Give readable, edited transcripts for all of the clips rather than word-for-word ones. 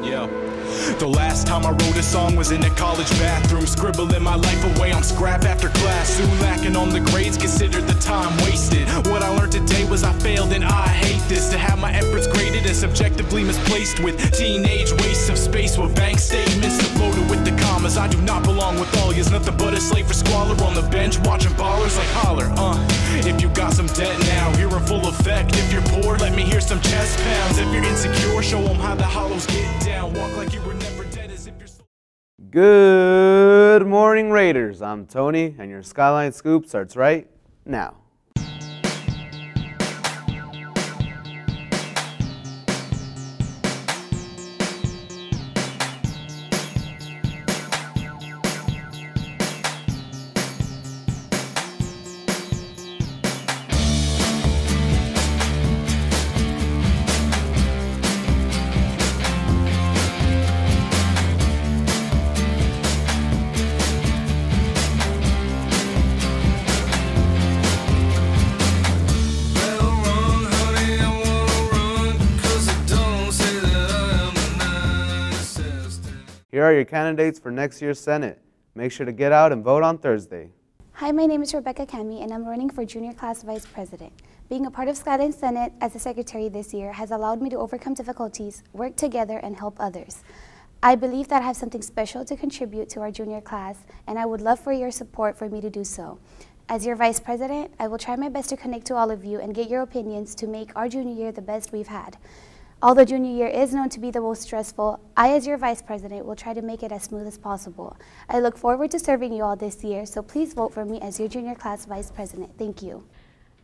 Yeah. The last time I wrote a song was in a college bathroom, scribbling my life away on scrap after class. Soon lacking on the grades, considered the time wasted. What I learned today was I failed and I hate this. To have my efforts graded and subjectively misplaced with teenage wastes of space with bank statements loaded with the commas. I do not belong with all yous, nothing but a slave for squalor on the bench watching ballers like holler. If you got some debt now, you're in full effect. If you're poor, let me hear some chest pounds. If you're insecure, show them how the hollows get down. Walk like you were never dead as if you're so. Good morning, Raiders. I'm Tony, and your Skyline Scoop starts right now. Here are your candidates for next year's Senate. Make sure to get out and vote on Thursday. Hi, my name is Rebecca Cami, and I'm running for Junior Class Vice President. Being a part of Skyline Senate as a secretary this year has allowed me to overcome difficulties, work together, and help others. I believe that I have something special to contribute to our junior class, and I would love for your support for me to do so. As your Vice President, I will try my best to connect to all of you and get your opinions to make our junior year the best we've had. Although junior year is known to be the most stressful, I, as your Vice President, will try to make it as smooth as possible. I look forward to serving you all this year, so please vote for me as your Junior Class Vice President. Thank you.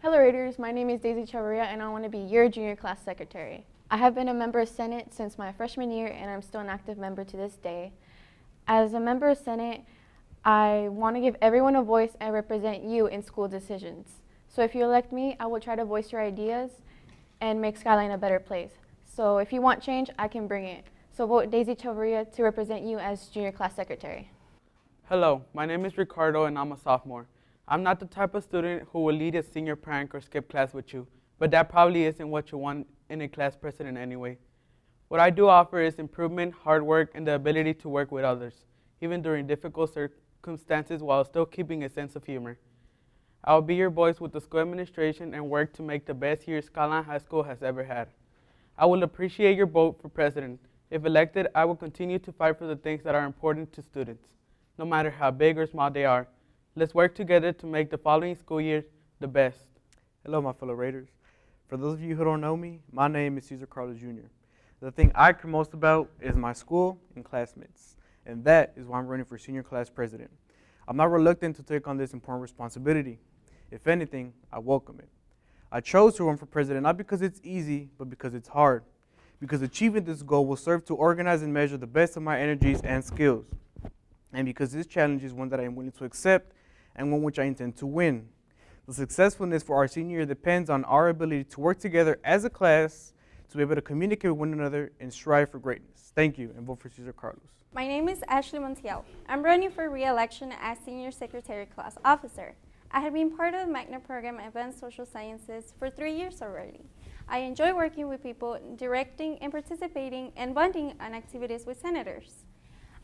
Hello Raiders, my name is Daisy Chavarria and I want to be your Junior Class Secretary. I have been a member of Senate since my freshman year and I'm still an active member to this day. As a member of Senate, I want to give everyone a voice and represent you in school decisions. So if you elect me, I will try to voice your ideas and make Skyline a better place. So if you want change, I can bring it. So vote Daisy Chavarria to represent you as Junior Class Secretary. Hello, my name is Ricardo and I'm a sophomore. I'm not the type of student who will lead a senior prank or skip class with you, but that probably isn't what you want in a class president anyway. What I do offer is improvement, hard work, and the ability to work with others, even during difficult circumstances while still keeping a sense of humor. I will be your voice with the school administration and work to make the best year Skyline High School has ever had. I will appreciate your vote for president. If elected, I will continue to fight for the things that are important to students, no matter how big or small they are. Let's work together to make the following school year the best. Hello, my fellow Raiders. For those of you who don't know me, my name is Cesar Carlos Jr. The thing I care most about is my school and classmates, and that is why I'm running for senior class president. I'm not reluctant to take on this important responsibility. If anything, I welcome it. I chose to run for president not because it's easy, but because it's hard. Because achieving this goal will serve to organize and measure the best of my energies and skills. And because this challenge is one that I am willing to accept and one which I intend to win. The successfulness for our senior year depends on our ability to work together as a class to be able to communicate with one another and strive for greatness. Thank you, and vote for Cesar Carlos. My name is Ashley Montiel. I'm running for re-election as Senior Secretary Class Officer. I have been part of the Magna program Advanced Social Sciences for 3 years already. I enjoy working with people, directing and participating and bonding on activities with senators.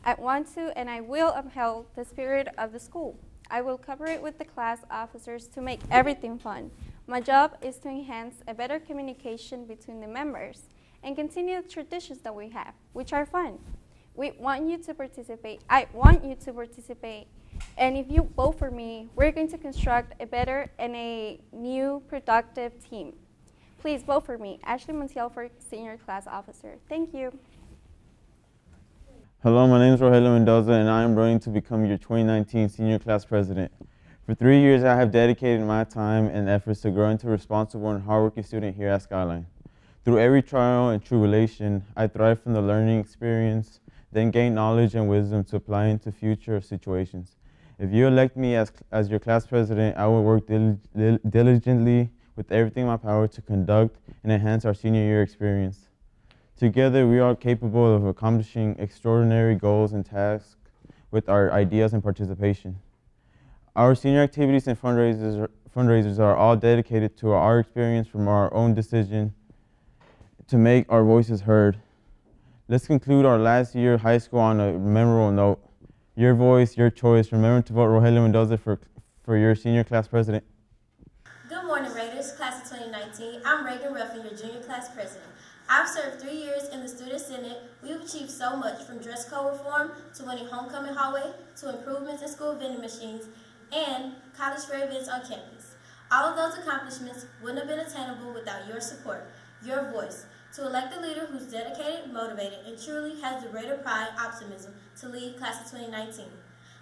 I want to and I will uphold the spirit of the school. I will cooperate with the class officers to make everything fun. My job is to enhance a better communication between the members and continue the traditions that we have, which are fun. We want you to participate. I want you to participate. And if you vote for me, we're going to construct a better and a new productive team. Please vote for me, Ashley Montiel, for Senior Class Officer. Thank you. Hello, my name is Rogelio Mendoza and I am running to become your 2019 Senior Class President. For 3 years, I have dedicated my time and efforts to grow into a responsible and hardworking student here at Skyline. Through every trial and tribulation, I thrive from the learning experience, then gain knowledge and wisdom to apply into future situations. If you elect me as your class president, I will work diligently with everything in my power to conduct and enhance our senior year experience. Together, we are capable of accomplishing extraordinary goals and tasks with our ideas and participation. Our senior activities and fundraisers are all dedicated to our experience from our own decision to make our voices heard. Let's conclude our last year of high school on a memorable note. Your voice, your choice. Remember to vote Rogelio Mendoza for your senior class president. Good morning, Raiders, class of 2019. I'm Reagan Ruffin, your junior class president. I've served 3 years in the Student Senate. We've achieved so much, from dress code reform to winning homecoming hallway to improvements in school vending machines and college fair events on campus. All of those accomplishments wouldn't have been attainable without your support, your voice, to elect a leader who's dedicated, motivated, and truly has the Raider pride optimism to lead class of 2019.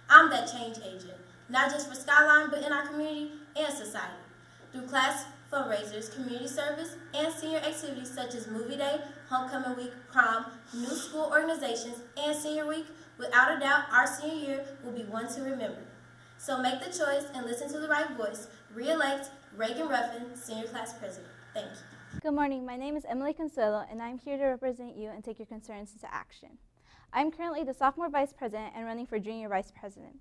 I'm that change agent, not just for Skyline, but in our community and society. Through class fundraisers, community service, and senior activities such as Movie Day, Homecoming Week, Prom, new school organizations, and Senior Week, without a doubt, our senior year will be one to remember. So make the choice and listen to the right voice. Re-elect Reagan Ruffin, senior class president. Thank you. Good morning. My name is Emily Consuelo, and I'm here to represent you and take your concerns into action. I'm currently the sophomore vice president and running for junior vice president.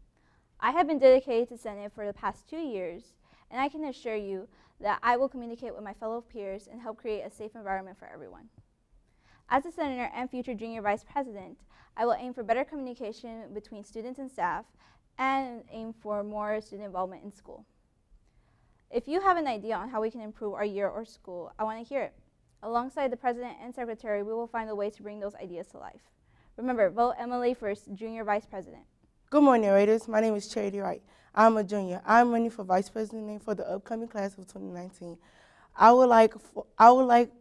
I have been dedicated to Senate for the past 2 years, and I can assure you that I will communicate with my fellow peers and help create a safe environment for everyone. As a senator and future junior vice president, I will aim for better communication between students and staff and aim for more student involvement in school. If you have an idea on how we can improve our year or school, I want to hear it. Alongside the president and secretary, we will find a way to bring those ideas to life. Remember, vote Emily for junior vice president. Good morning, Raiders. My name is Charity Wright. I'm a junior. I'm running for vice president for the upcoming class of 2019. I would like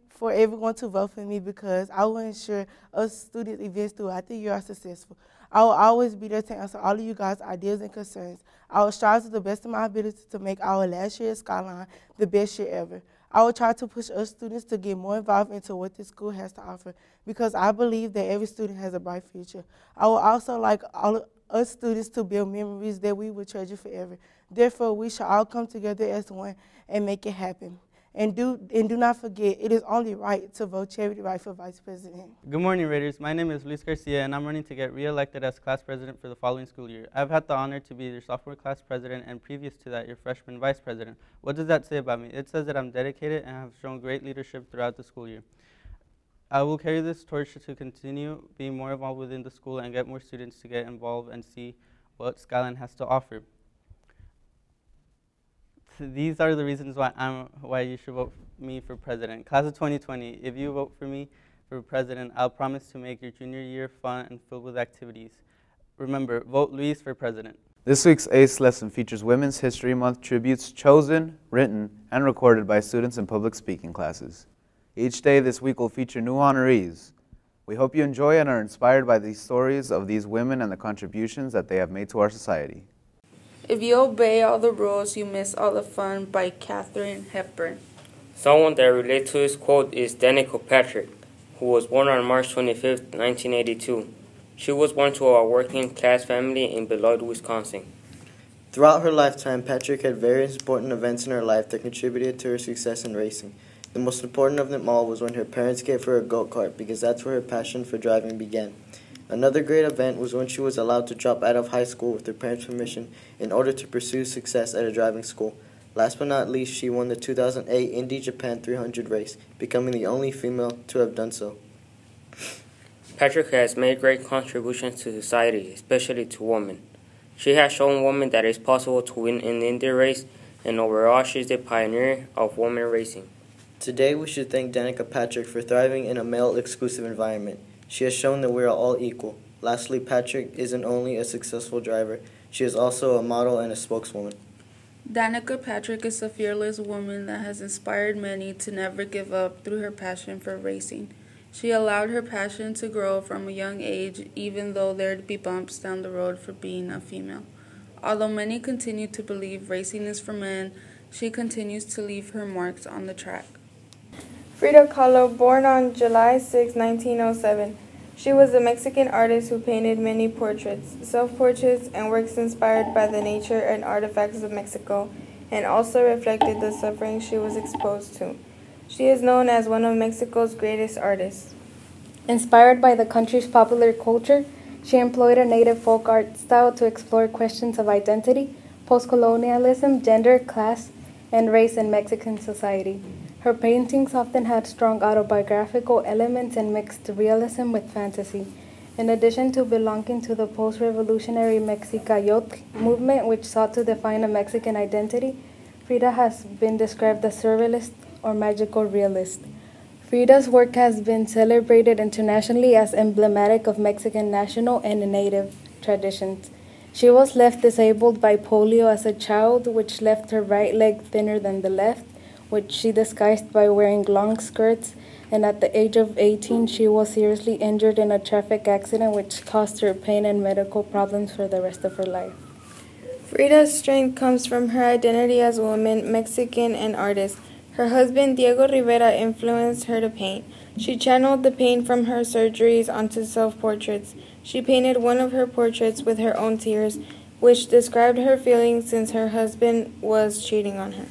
for everyone to vote for me because I will ensure us student events throughout the year are successful. I will always be there to answer all of you guys' ideas and concerns. I will strive to the best of my ability to make our last year at Skyline the best year ever. I will try to push us students to get more involved into what this school has to offer because I believe that every student has a bright future. I would also like all of us students to build memories that we will treasure forever. Therefore, we should all come together as one and make it happen. And do not forget, it is only right to vote Charity Wright for vice president. Good morning, Raiders. My name is Luis Garcia, and I'm running to get re-elected as class president for the following school year. I've had the honor to be your sophomore class president and previous to that, your freshman vice president. What does that say about me? It says that I'm dedicated and have shown great leadership throughout the school year. I will carry this torch to continue being more involved within the school and get more students to get involved and see what Skyline has to offer. These are the reasons why you should vote me for president. Class of 2020, if you vote for me for president, I'll promise to make your junior year fun and filled with activities. Remember, vote Luis for president. This week's ACE lesson features Women's History Month tributes chosen, written, and recorded by students in public speaking classes. Each day this week will feature new honorees. We hope you enjoy and are inspired by these stories of these women and the contributions that they have made to our society. If you obey all the rules, you miss all the fun by Katharine Hepburn. Someone that relates to this quote is Danica Patrick, who was born on March 25, 1982. She was born to a working-class family in Beloit, Wisconsin. Throughout her lifetime, Patrick had various important events in her life that contributed to her success in racing. The most important of them all was when her parents gave her a go-kart because that's where her passion for driving began. Another great event was when she was allowed to drop out of high school with her parents' permission in order to pursue success at a driving school. Last but not least, she won the 2008 Indy Japan 300 race, becoming the only female to have done so. Patrick has made great contributions to society, especially to women. She has shown women that it is possible to win an Indy race, and overall she is the pioneer of women racing. Today we should thank Danica Patrick for thriving in a male-exclusive environment. She has shown that we are all equal. Lastly, Patrick isn't only a successful driver, she is also a model and a spokeswoman. Danica Patrick is a fearless woman that has inspired many to never give up through her passion for racing. She allowed her passion to grow from a young age, even though there'd be bumps down the road for being a female. Although many continue to believe racing is for men, she continues to leave her marks on the track. Frida Kahlo, born on July 6, 1907. She was a Mexican artist who painted many portraits, self-portraits, and works inspired by the nature and artifacts of Mexico, and also reflected the suffering she was exposed to. She is known as one of Mexico's greatest artists. Inspired by the country's popular culture, she employed a native folk art style to explore questions of identity, post-colonialism, gender, class, and race in Mexican society. Her paintings often had strong autobiographical elements and mixed realism with fantasy. In addition to belonging to the post-revolutionary Mexicayotl movement, which sought to define a Mexican identity, Frida has been described as surrealist or magical realist. Frida's work has been celebrated internationally as emblematic of Mexican national and native traditions. She was left disabled by polio as a child, which left her right leg thinner than the left, which she disguised by wearing long skirts, and at the age of 18, she was seriously injured in a traffic accident which caused her pain and medical problems for the rest of her life. Frida's strength comes from her identity as a woman, Mexican, and artist. Her husband, Diego Rivera, influenced her to paint. She channeled the pain from her surgeries onto self-portraits. She painted one of her portraits with her own tears, which described her feelings since her husband was cheating on her.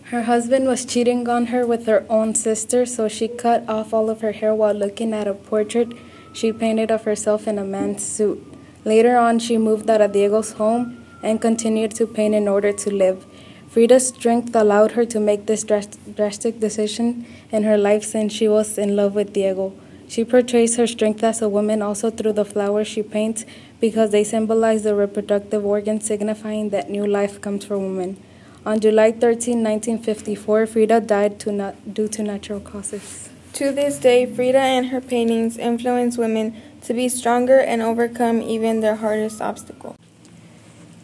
Her husband was cheating on her with her own sister, so she cut off all of her hair while looking at a portrait she painted of herself in a man's suit. Later on, she moved out of Diego's home and continued to paint in order to live. Frida's strength allowed her to make this drastic decision in her life since she was in love with Diego. She portrays her strength as a woman also through the flowers she paints because they symbolize the reproductive organs, signifying that new life comes for women. On July 13, 1954, Frida died due to natural causes. To this day, Frida and her paintings influence women to be stronger and overcome even their hardest obstacle.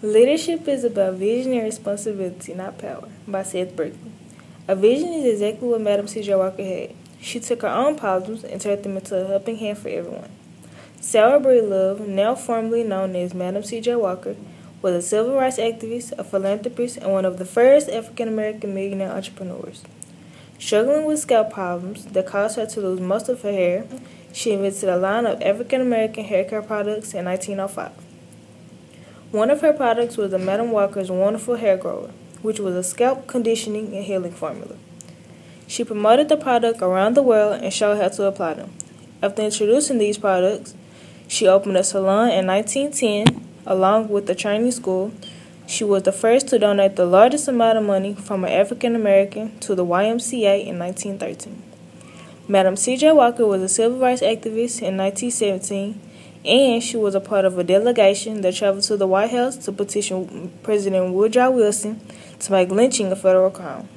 Leadership is about vision and responsibility, not power, by Seth Berkley. A vision is exactly what Madam C.J. Walker had. She took her own problems and turned them into a helping hand for everyone. Sarah Breedlove, now formerly known as Madam C.J. Walker, was a civil rights activist, a philanthropist, and one of the first African-American millionaire entrepreneurs. Struggling with scalp problems that caused her to lose most of her hair, she invented a line of African-American hair care products in 1905. One of her products was the Madam Walker's Wonderful Hair Grower, which was a scalp conditioning and healing formula. She promoted the product around the world and showed how to apply them. After introducing these products, she opened a salon in 1910, along with the training school. She was the first to donate the largest amount of money from an African American to the YMCA in 1913. Madam C.J. Walker was a civil rights activist in 1917, and she was a part of a delegation that traveled to the White House to petition President Woodrow Wilson to make lynching a federal crime.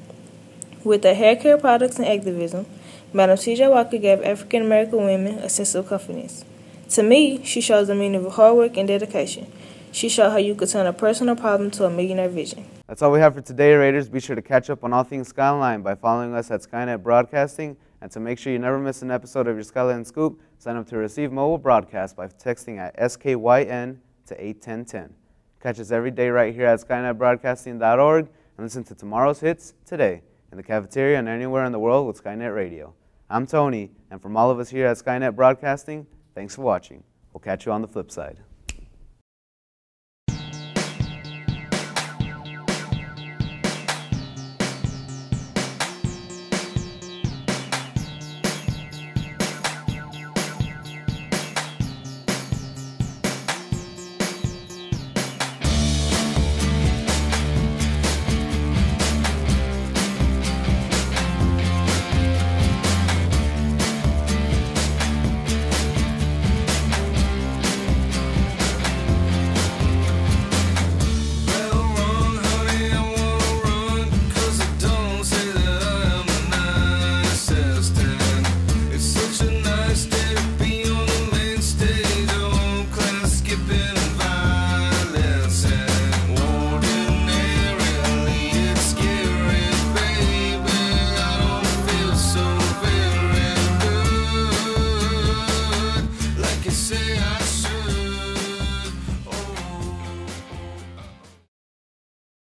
With her hair care products and activism, Madam C.J. Walker gave African American women a sense of confidence. To me, she shows the meaning of hard work and dedication. She showed how you could turn a personal problem to a millionaire vision. That's all we have for today, Raiders. Be sure to catch up on all things Skyline by following us at Skynet Broadcasting. And to make sure you never miss an episode of your Skyline Scoop, sign up to receive mobile broadcasts by texting at SKYN to 81010. Catch us every day right here at SkynetBroadcasting.org and listen to tomorrow's hits today in the cafeteria and anywhere in the world with Skynet Radio. I'm Tony, and from all of us here at Skynet Broadcasting, thanks for watching. We'll catch you on the flip side.